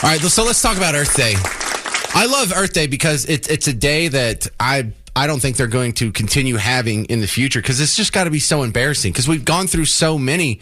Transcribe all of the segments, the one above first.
All right, so let's talk about Earth Day. I love Earth Day because it's a day that I don't think they're going to continue having in the future, because it's just got to be so embarrassing, because we've gone through so many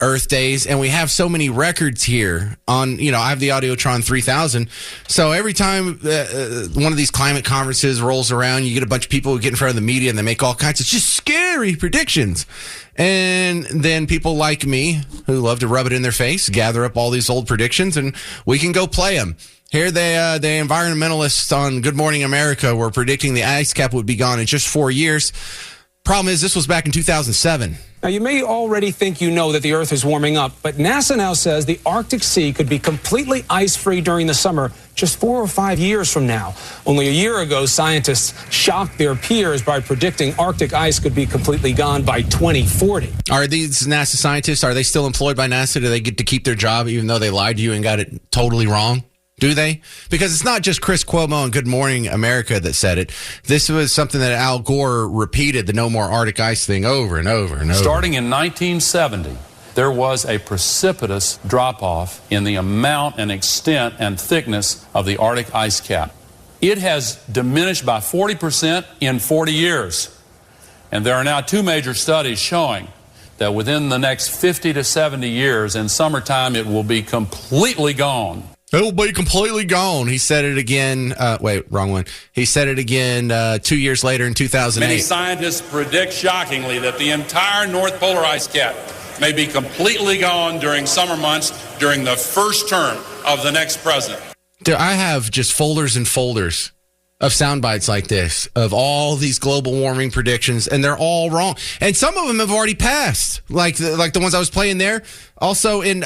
Earth Days and we have so many records here on, I have the Audiotron 3000. So every time one of these climate conferences rolls around, you get a bunch of people who get in front of the media and they make all kinds of just scary predictions. And then people like me who love to rub it in their face, gather up all these old predictions and we can go play them. Here the environmentalists on Good Morning America were predicting the ice cap would be gone in just 4 years. Problem is, this was back in 2007. Now, you may already think you know that the Earth is warming up, but NASA now says the Arctic Sea could be completely ice-free during the summer just 4 or 5 years from now. Only a year ago, scientists shocked their peers by predicting Arctic ice could be completely gone by 2040. Are these NASA scientists, are they still employed by NASA? Do they get to keep their job even though they lied to you and got it totally wrong? Do they? Because it's not just Chris Cuomo and Good Morning America that said it. This was something that Al Gore repeated, the no more Arctic ice thing, over and over and over. Starting in 1970, there was a precipitous drop-off in the amount and extent and thickness of the Arctic ice cap. It has diminished by 40% in 40 years. And there are now 2 major studies showing that within the next 50 to 70 years, in summertime, it will be completely gone. It will be completely gone. He said it again. Wait, wrong one. He said it again 2 years later in 2008. Many scientists predict shockingly that the entire North Polar ice cap may be completely gone during summer months during the first term of the next president. Dude, I have just folders and folders of sound bites like this, of all these global warming predictions, and they're all wrong. And some of them have already passed, like the ones I was playing there. Also in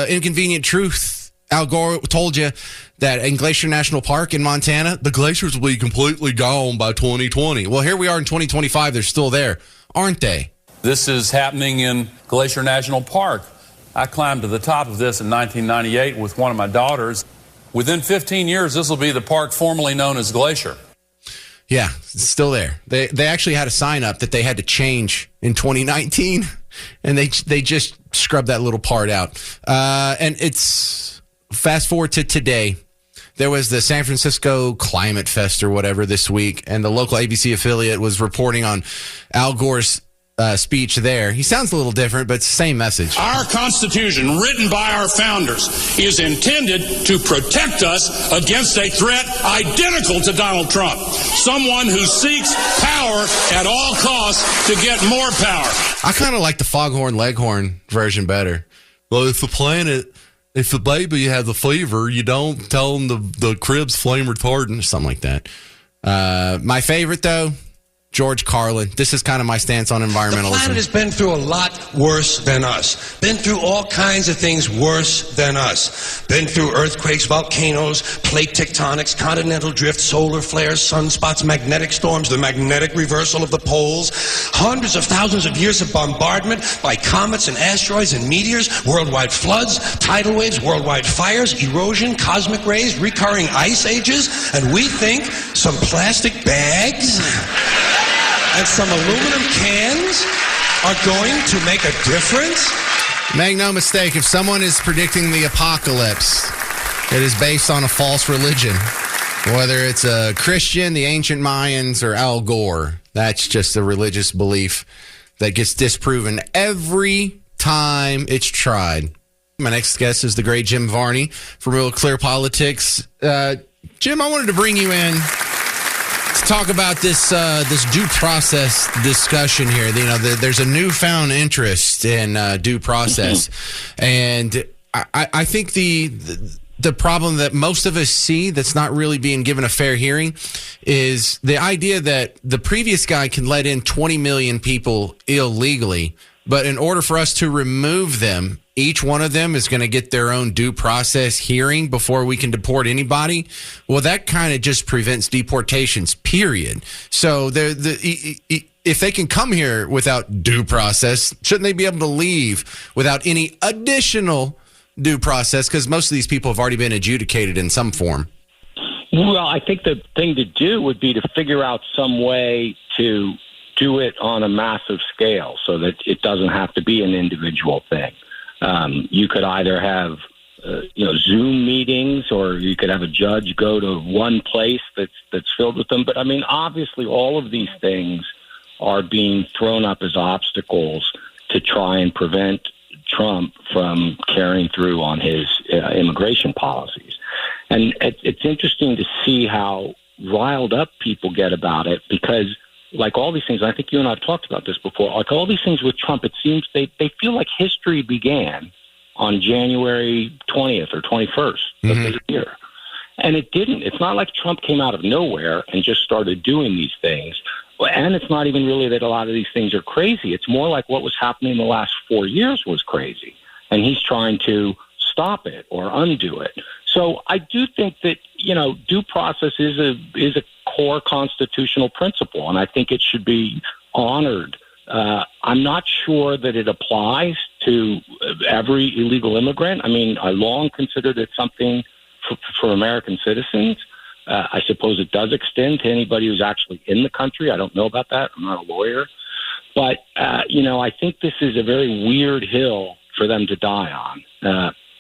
Inconvenient Truth, Al Gore told you that in Glacier National Park in Montana, the glaciers will be completely gone by 2020. Well, here we are in 2025. They're still there, aren't they? This is happening in Glacier National Park. I climbed to the top of this in 1998 with one of my daughters. Within 15 years, this will be the park formerly known as Glacier. Yeah, it's still there. They actually had a sign up that they had to change in 2019, and they just scrubbed that little part out. And it's... Fast forward to today, there was the San Francisco Climate Fest or whatever this week, and the local ABC affiliate was reporting on Al Gore's speech there. He sounds a little different, but it's the same message. Our Constitution, written by our founders, is intended to protect us against a threat identical to Donald Trump, someone who seeks power at all costs to get more power. I kind of like the Foghorn Leghorn version better. Well, if the baby has a fever, you don't tell them the crib's flame retardant or something like that. My favorite, though, George Carlin. This is kind of my stance on environmentalism. The planet has been through a lot worse than us. Been through all kinds of things worse than us. Been through earthquakes, volcanoes, plate tectonics, continental drift, solar flares, sunspots, magnetic storms, the magnetic reversal of the poles, hundreds of thousands of years of bombardment by comets and asteroids and meteors, worldwide floods, tidal waves, worldwide fires, erosion, cosmic rays, recurring ice ages, and we think some plastic bags and some aluminum cans are going to make a difference? Make no mistake, if someone is predicting the apocalypse, it is based on a false religion. Whether it's a Christian, the ancient Mayans, or Al Gore, that's just a religious belief that gets disproven every time it's tried. My next guest is the great Jim Varney from Real Clear Politics. Jim, I wanted to bring you in to talk about this due process discussion here. There's a newfound interest in due process, and I think the problem that most of us see that's not really being given a fair hearing is the idea that the previous guy can let in 20 million people illegally, but in order for us to remove them, each one of them is going to get their own due process hearing before we can deport anybody. Well, that kind of just prevents deportations, period. So if they can come here without due process, shouldn't they be able to leave without any additional due process? Because most of these people have already been adjudicated in some form. Well, I think the thing to do would be to figure out some way to do it on a massive scale so that it doesn't have to be an individual thing. You could either have Zoom meetings, or you could have a judge go to one place that's filled with them. But I mean, obviously, all of these things are being thrown up as obstacles to try and prevent Trump from carrying through on his immigration policies. And it's interesting to see how riled up people get about it, because like all these things, I think you and I have talked about this before, like all these things with Trump, it seems they feel like history began on January 20th or 21st of the year. And it didn't. It's not like Trump came out of nowhere and just started doing these things. And it's not even really that a lot of these things are crazy. It's more like what was happening the last 4 years was crazy. And he's trying to stop it or undo it. So I do think that, due process is a core constitutional principle, and I think it should be honored. I'm not sure that it applies to every illegal immigrant. I mean, I long considered it something for American citizens. I suppose it does extend to anybody who's actually in the country. I don't know about that. I'm not a lawyer. But, I think this is a very weird hill for them to die on.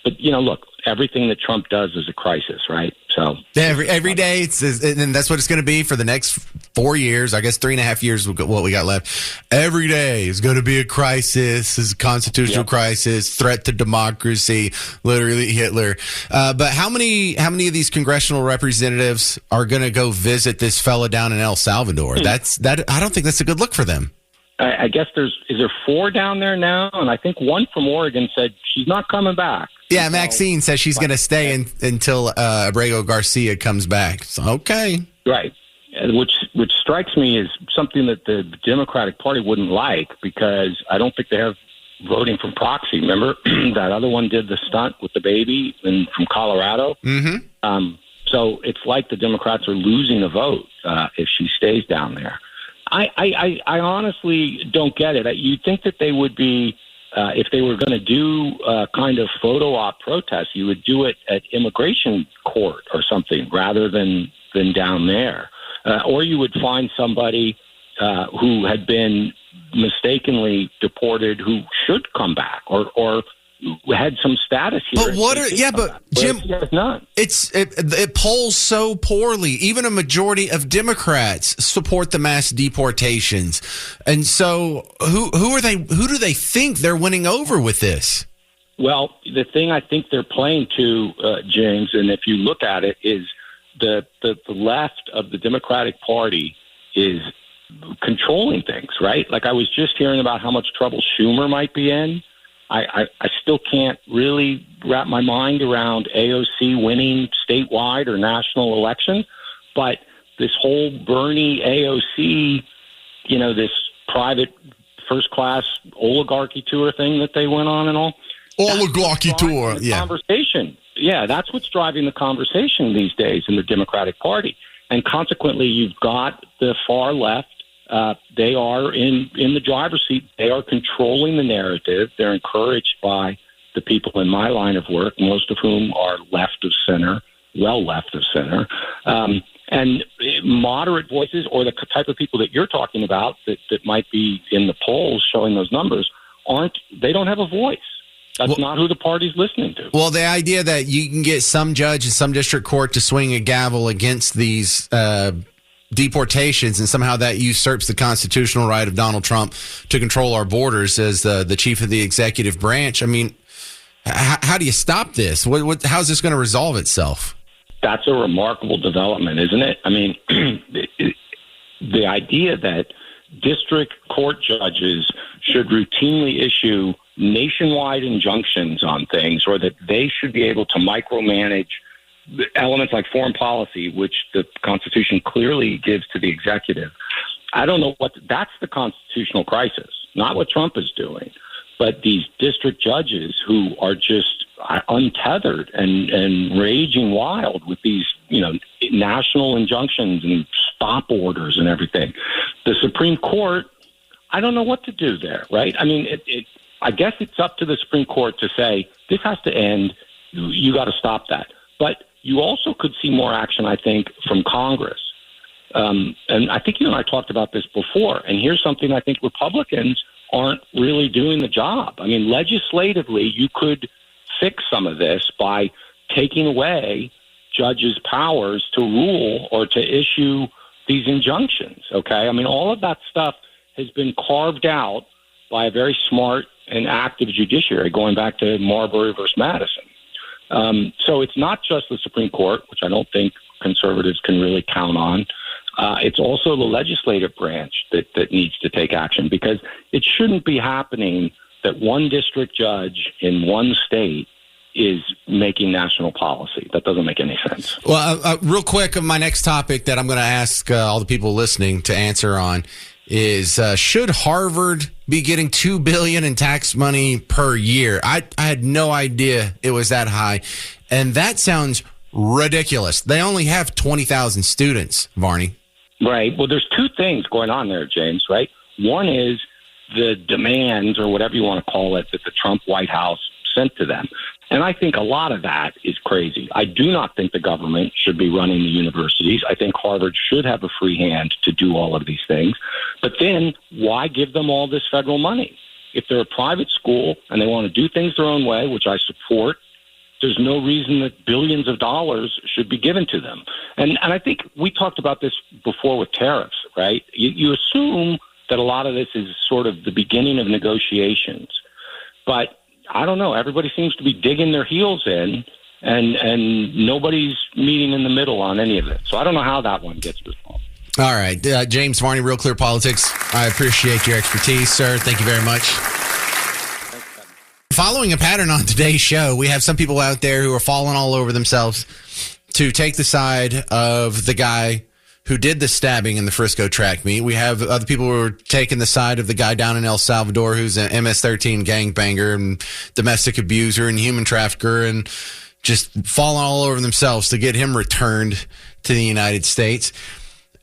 But, look, everything that Trump does is a crisis, right? So every day, and that's what it's going to be for the next 4 years. I guess 3.5 years, what we got left. Every day is going to be a crisis, is a constitutional crisis, threat to democracy, literally Hitler. But how many of these congressional representatives are going to go visit this fella down in El Salvador? I don't think that's a good look for them. I guess is there 4 down there now? And I think one from Oregon said she's not coming back. Yeah, Maxine says she's going to stay until Abrego Garcia comes back. So, okay. Right. Which strikes me as something that the Democratic Party wouldn't like, because I don't think they have voting from proxy. Remember that other one did the stunt with the baby from Colorado? Mm-hmm. So it's like the Democrats are losing a vote if she stays down there. I honestly don't get it. You'd think that they would be, if they were going to do kind of photo op protests, you would do it at immigration court or something rather than down there. Or you would find somebody who had been mistakenly deported who should come back or had some status here. But Jim, it polls so poorly. Even a majority of Democrats support the mass deportations, and so who do they think they're winning over with this? Well, the thing I think they're playing to, James, and if you look at it, is the left of the Democratic Party is controlling things, right? Like I was just hearing about how much trouble Schumer might be in. I still can't really wrap my mind around AOC winning statewide or national election, but this whole Bernie AOC, this private first-class oligarchy tour thing that they went on and all. Oligarchy tour, yeah. Conversation. Yeah, that's what's driving the conversation these days in the Democratic Party. And consequently, you've got the far left. They are in the driver's seat. They are controlling the narrative. They're encouraged by the people in my line of work, most of whom are left of center, well left of center, and moderate voices, or the type of people that you're talking about that might be in the polls showing those numbers, they don't have a voice. That's not who the party's listening to. Well, the idea that you can get some judge in some district court to swing a gavel against these deportations, and somehow that usurps the constitutional right of Donald Trump to control our borders as the chief of the executive branch. I mean, how do you stop this? How's this going to resolve itself? That's a remarkable development, isn't it? I mean, the idea that district court judges should routinely issue nationwide injunctions on things, or that they should be able to micromanage elements like foreign policy, which the Constitution clearly gives to the executive. I don't know that's the constitutional crisis, not what Trump is doing, but these district judges who are just untethered and raging wild with these, national injunctions and stop orders and everything. The Supreme Court, I don't know what to do there, right? I mean, I guess it's up to the Supreme Court to say, this has to end. You got to stop that. But you also could see more action, I think, from Congress. And I think you and I talked about this before. And here's something I think Republicans aren't really doing the job. I mean, legislatively, you could fix some of this by taking away judges' powers to rule or to issue these injunctions, okay? I mean, all of that stuff has been carved out by a very smart and active judiciary going back to Marbury versus Madison. So it's not just the Supreme Court, which I don't think conservatives can really count on. It's also the legislative branch that needs to take action, because it shouldn't be happening that one district judge in one state is making national policy. That doesn't make any sense. Well, real quick, my next topic that I'm going to ask all the people listening to answer on is, should Harvard be getting $2 billion in tax money per year? I had no idea it was that high, and that sounds ridiculous. They only have 20,000 students, Varney. Right. Well, there's two things going on there, James, right? One is the demands, or whatever you want to call it, that the Trump White House sent to them. And I think a lot of that is crazy. I do not think the government should be running the universities. I think Harvard should have a free hand to do all of these things. But then why give them all this federal money? If they're a private school and they want to do things their own way, which I support, there's no reason that billions of dollars should be given to them. And I think we talked about this before with tariffs, right? You assume that a lot of this is sort of the beginning of negotiations. But I don't know. Everybody seems to be digging their heels in, and nobody's meeting in the middle on any of it. So I don't know how that one gets resolved. All right. James Varney, Real Clear Politics. I appreciate your expertise, sir. Thank you very much. Following a pattern on today's show, we have some people out there who are falling all over themselves to take the side of the guy who did the stabbing in the Frisco track meet. We have other people who are taking the side of the guy down in El Salvador who's an MS-13 gangbanger and domestic abuser and human trafficker, and just falling all over themselves to get him returned to the United States.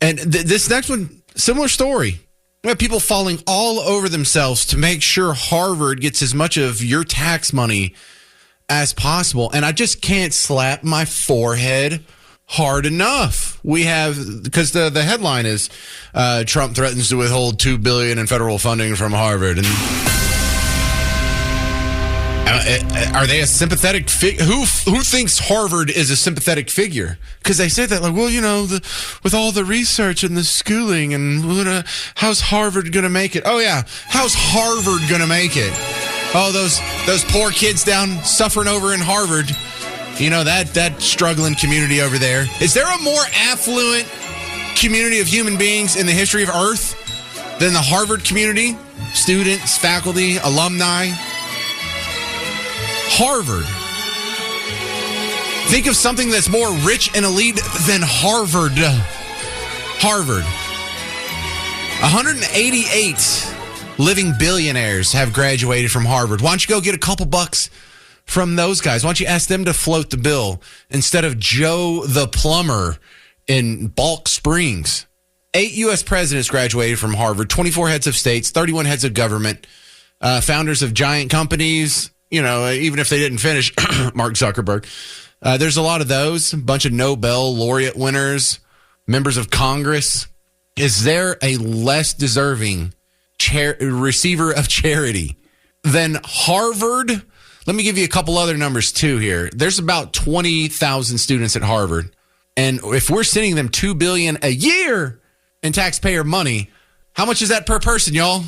And this next one, similar story. We have people falling all over themselves to make sure Harvard gets as much of your tax money as possible. And I just can't slap my forehead hard enough. We have, because the headline is Trump threatens to withhold $2 billion in federal funding from Harvard. And are they a sympathetic figure? Who thinks Harvard is a sympathetic figure? Because they said that, like, well, you know, with all the research and the schooling, and how's Harvard going to make it? Oh, yeah. How's Harvard going to make it? Oh, those poor kids down suffering over in Harvard. You know, that struggling community over there. Is there a more affluent community of human beings in the history of Earth than the Harvard community? Students, faculty, alumni. Harvard. Think of something that's more rich and elite than Harvard. Harvard. 188 living billionaires have graduated from Harvard. Why don't you go get a couple bucks from those guys? Why don't you ask them to float the bill instead of Joe the plumber in Balk Springs? 8 U.S. presidents graduated from Harvard, 24 heads of states, 31 heads of government, founders of giant companies, you know, even if they didn't finish, Mark Zuckerberg. There's a lot of those, a bunch of Nobel laureate winners, members of Congress. Is there a less deserving receiver of charity than Harvard? Let me give you a couple other numbers, too, here. There's about 20,000 students at Harvard. And if we're sending them $2 billion a year in taxpayer money, how much is that per person, y'all?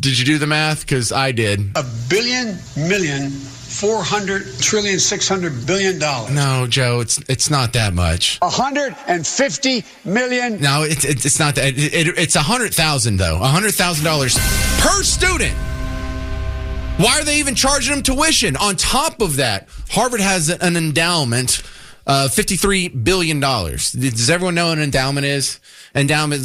Did you do the math? Because I did. $1,400,600 billion. No, Joe, it's not that much. $150 million. No, it's not that. It's $100,000 though. $100,000 per student. Why are they even charging them tuition? On top of that, Harvard has an endowment of $53 billion. Does everyone know what an endowment is?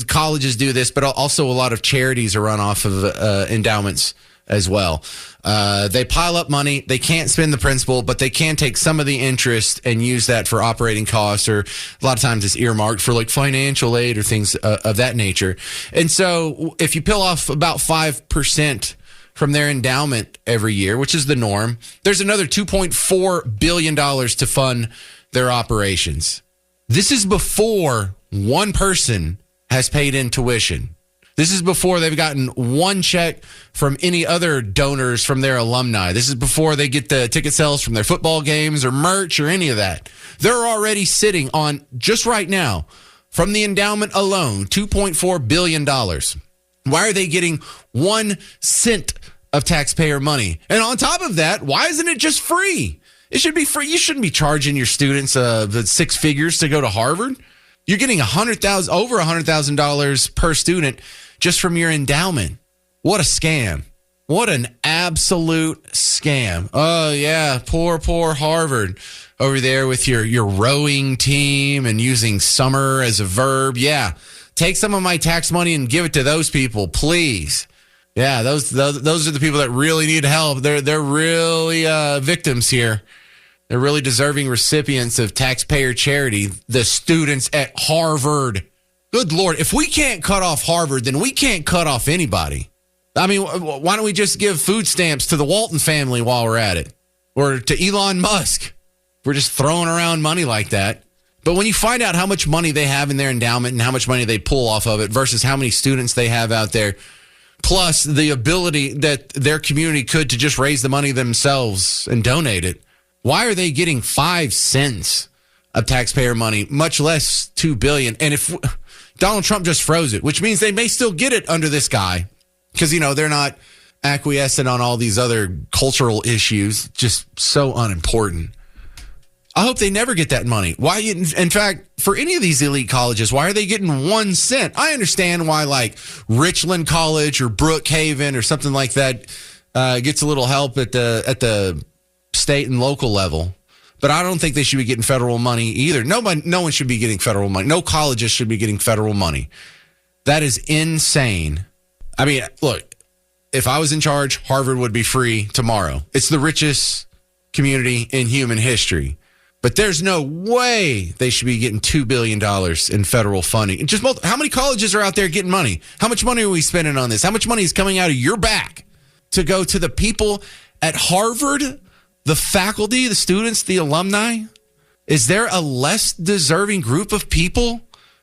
Colleges do this, but also a lot of charities are run off of endowments as well. They pile up money. They can't spend the principal, but they can take some of the interest and use that for operating costs, or a lot of times it's earmarked for like financial aid or things of that nature. And so if you peel off about 5% from their endowment every year, which is the norm, there's another $2.4 billion to fund their operations. This is before one person has paid in tuition. This is before they've gotten one check from any other donors from their alumni. This is before they get the ticket sales from their football games or merch or any of that. They're already sitting on, just right now, from the endowment alone, $2.4 billion. Why are they getting 1 cent of taxpayer money? And on top of that, why isn't it just free? It should be free. You shouldn't be charging your students the 6 figures to go to Harvard. You're getting over $100,000 per student just from your endowment. What a scam. What an absolute scam. Oh, yeah, poor Harvard over there with your rowing team and using summer as a verb. Yeah, take some of my tax money and give it to those people, please. Yeah, those are the people that really need help. They're really victims here. They're really deserving recipients of taxpayer charity, the students at Harvard. Good Lord, if we can't cut off Harvard, then we can't cut off anybody. I mean, why don't we just give food stamps to the Walton family while we're at it? Or to Elon Musk? We're just throwing around money like that. But when you find out how much money they have in their endowment and how much money they pull off of it versus how many students they have out there, plus the ability that their community could to just raise the money themselves and donate it, why are they getting 5 cents of taxpayer money, much less $2 billion? And if Donald Trump just froze it, which means they may still get it under this guy because, they're not acquiescent on all these other cultural issues, just so unimportant. I hope they never get that money. Why? In fact, for any of these elite colleges, why are they getting 1 cent? I understand why, like Richland College or Brookhaven or something like that gets a little help at the state and local level, but I don't think they should be getting federal money either. No one should be getting federal money. No colleges should be getting federal money. That is insane. I mean, look, if I was in charge, Harvard would be free tomorrow. It's the richest community in human history. But there's no way they should be getting $2 billion in federal funding. How many colleges are out there getting money? How much money are we spending on this? How much money is coming out of your back to go to the people at Harvard, the faculty, the students, the alumni? Is there a less deserving group of people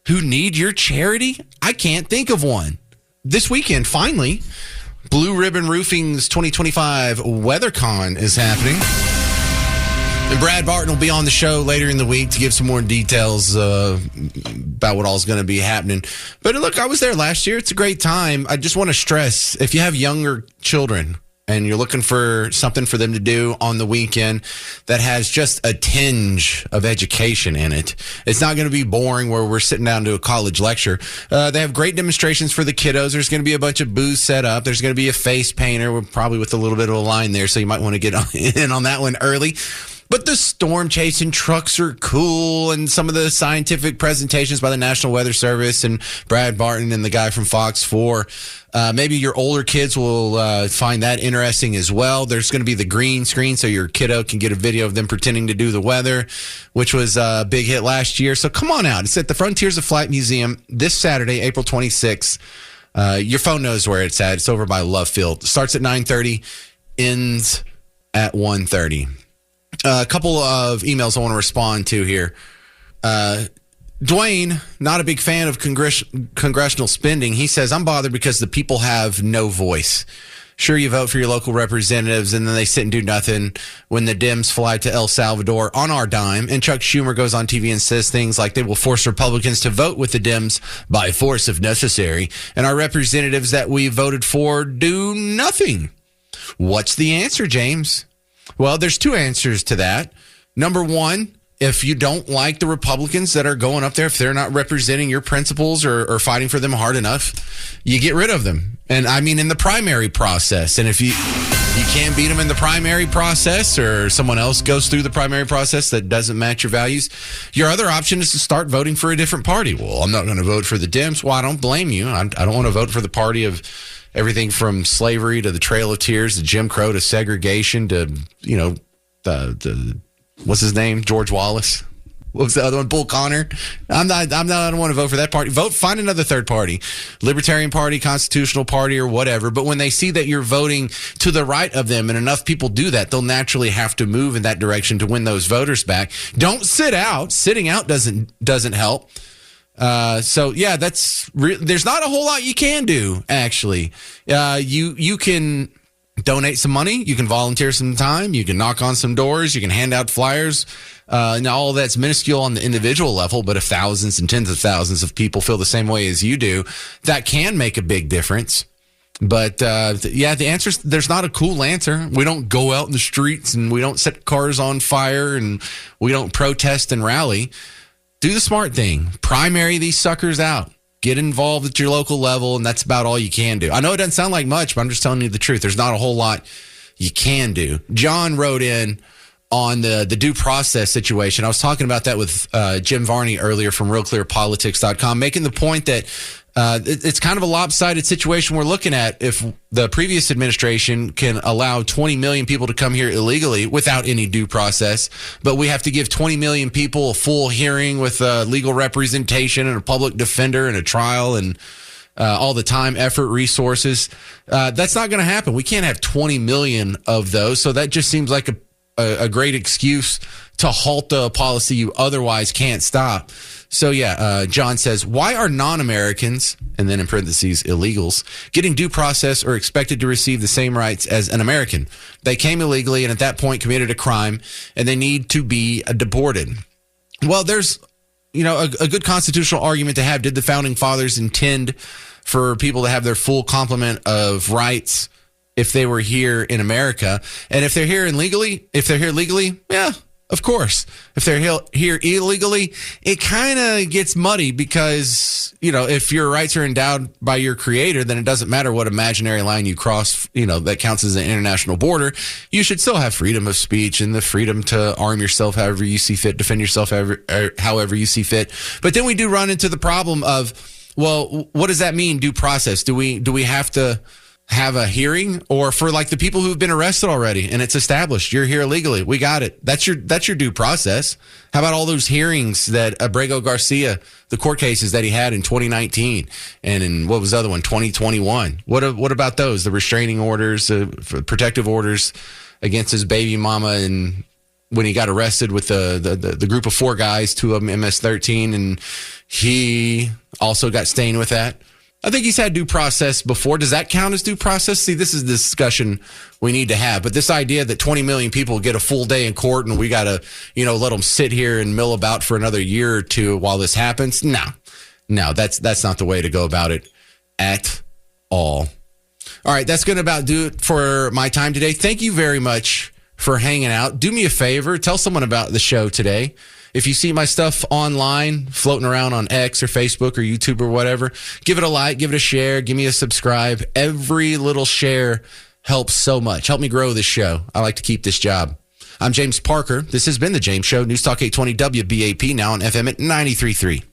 who need your charity? I can't think of one. This weekend, finally, Blue Ribbon Roofing's 2025 WeatherCon is happening. And Brad Barton will be on the show later in the week to give some more details about what all's going to be happening. But look, I was there last year. It's a great time. I just want to stress, if you have younger children and you're looking for something for them to do on the weekend that has just a tinge of education in it, it's not going to be boring where we're sitting down to a college lecture. They have great demonstrations for the kiddos. There's going to be a bunch of booths set up. There's going to be a face painter, probably with a little bit of a line there, so you might want to get in on that one early. But the storm chasing trucks are cool, and some of the scientific presentations by the National Weather Service and Brad Barton and the guy from Fox 4. Maybe your older kids will find that interesting as well. There's going to be the green screen so your kiddo can get a video of them pretending to do the weather, which was a big hit last year. So come on out. It's at the Frontiers of Flight Museum this Saturday, April 26th. Your phone knows where it's at. It's over by Love Field. Starts at 9:30, ends at 1:30. A couple of emails I want to respond to here. Dwayne, not a big fan of congressional spending. He says, I'm bothered because the people have no voice. Sure, you vote for your local representatives, and then they sit and do nothing when the Dems fly to El Salvador on our dime. And Chuck Schumer goes on TV and says things like they will force Republicans to vote with the Dems by force if necessary. And our representatives that we voted for do nothing. What's the answer, James? Well, there's two answers to that. Number one, if you don't like the Republicans that are going up there, if they're not representing your principles or fighting for them hard enough, you get rid of them. And I mean, in the primary process. And if you can't beat them in the primary process, or someone else goes through the primary process that doesn't match your values, your other option is to start voting for a different party. Well, I'm not going to vote for the Dems. Well, I don't blame you. I don't want to vote for the party of everything from slavery to the Trail of Tears to Jim Crow to segregation to, the what's his name? George Wallace. What was the other one? Bull Connor. I don't want to vote for that party. Find another third party, Libertarian Party, Constitutional Party, or whatever. But when they see that you're voting to the right of them, and enough people do that, they'll naturally have to move in that direction to win those voters back. Don't sit out. Sitting out doesn't help. So yeah, there's not a whole lot you can do, actually. You can donate some money. You can volunteer some time. You can knock on some doors. You can hand out flyers. Now, all that's minuscule on the individual level, but if thousands and tens of thousands of people feel the same way as you do, that can make a big difference. But, the answer is there's not a cool answer. We don't go out in the streets and we don't set cars on fire and we don't protest and rally. Do the smart thing. Primary these suckers out. Get involved at your local level, and that's about all you can do. I know it doesn't sound like much, but I'm just telling you the truth. There's not a whole lot you can do. John wrote in on the due process situation. I was talking about that with Jim Varney earlier from RealClearPolitics.com, making the point that it's kind of a lopsided situation we're looking at if the previous administration can allow 20 million people to come here illegally without any due process, but we have to give 20 million people a full hearing with legal representation and a public defender and a trial and all the time, effort, resources. That's not going to happen. We can't have 20 million of those. So that just seems like a great excuse to halt the policy you otherwise can't stop. So, John says, why are non-Americans, and then in parentheses, illegals, getting due process or expected to receive the same rights as an American? They came illegally and at that point committed a crime, and they need to be deported. Well, there's, a good constitutional argument to have. Did the founding fathers intend for people to have their full complement of rights if they were here in America? And if they're here legally, yeah, of course. If they're here illegally, it kind of gets muddy because, if your rights are endowed by your creator, then it doesn't matter what imaginary line you cross, that counts as an international border. You should still have freedom of speech and the freedom to arm yourself however you see fit, defend yourself however you see fit. But then we do run into the problem of, well, what does that mean, due process? Do we have to have a hearing? Or for like the people who've been arrested already and it's established you're here illegally, we got it, that's your due process. How about all those hearings that Abrego Garcia, the court cases that he had in 2019 and in what was the other one, 2021? What about those, the restraining orders, protective orders against his baby mama, and when he got arrested with the group of 4 guys, 2 of them MS-13, and he also got stained with that? I think he's had due process before. Does that count as due process? See, this is the discussion we need to have. But this idea that 20 million people get a full day in court and we got to, let them sit here and mill about for another year or two while this happens. No, that's not the way to go about it at all. All right, that's going to about do it for my time today. Thank you very much for hanging out. Do me a favor. Tell someone about the show today. If you see my stuff online, floating around on X or Facebook or YouTube or whatever, give it a like, give it a share, give me a subscribe. Every little share helps so much. Help me grow this show. I like to keep this job. I'm James Parker. This has been The James Show, News Talk 820 WBAP, now on FM at 93.3.